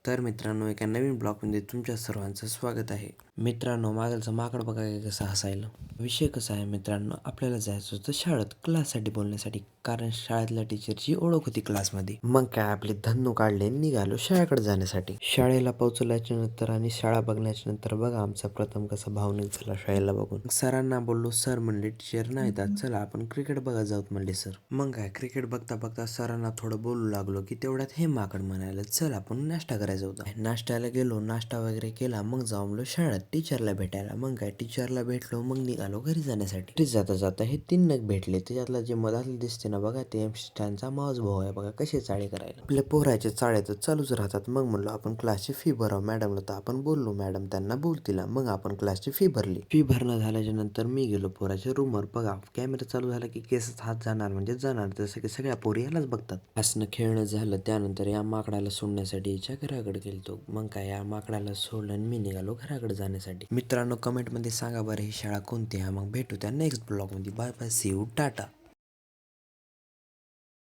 तर मित्रांनो, एका नवीन ब्लॉगमध्ये तुमच्या सर्वांचं स्वागत आहे. मित्रांनो, मागलचं माकड बघा की कसं हसायलं. विषय कसा आहे मित्रांनो, आपल्याला जायचं होतं शाळेत क्लाससाठी बोलण्यासाठी, कारण शाळेतल्या टीचरची ओळख होती क्लासमध्ये. मग काय आपले धन्नू काढले, निघालो शाळेकडे जाण्यासाठी. शाळेला पोहोचल्याच्या नंतर आणि शाळा बघण्याच्या नंतर बघा आमचा प्रथम कसा भावनिक झाला शाळेला बघून. सरांना बोललो, सर म्हणले टीचर नाही येतात, चला आपण क्रिकेट बघा जाऊत म्हणले सर. मग काय क्रिकेट बघता बघता सरांना थोडं बोलू लागलो की तेवढ्यात हे माकड म्हणायला, चल आपण नाश्ता करायचा होता. नाश्त्याला गेलो, नाश्ता वगैरे केला, मग जाऊन शाळेत टीचरला भेटायला. मग काय टीचरला भेटलो, मग निघालो घरी जाण्यासाठी. घरी जाता जाता हे 3 नग भेटले. त्याच्यातला जे मधातलं दिसते ना बघा, ते स्टँडचा मावस भाऊ आहे बघा, कसे चाळे करायला. आपल्या पोराचे चाळे तर चालूच राहतात. मग म्हणलो आपण क्लासची फी भराव मॅडमला, तर आपण बोललो, मॅडम त्यांना बोलतील. मग आपण क्लासची फी भरली. फी भरणं झाल्याच्या नंतर मी गेलो पोराच्या रूमवर. बघा कॅमेरा चालू झाला की केसच हात जाणार म्हणजे जाणार, जसं की सगळ्या पोरी यालाच बघतात. हसणं खेळणं झालं. त्यानंतर या माकडाला सोडण्यासाठी याच्या घराकडे गेलतो. मग काय या माकडाला सोडलं आणि मी निघालो घराकडे जाण्यासाठी. मित्रांनो, कमेंटमध्ये सांगा बरं ही शाळा कोणती आहे. मग भेटू त्या नेक्स्ट ब्लॉगमध्ये. Bye bye, see you, Tata.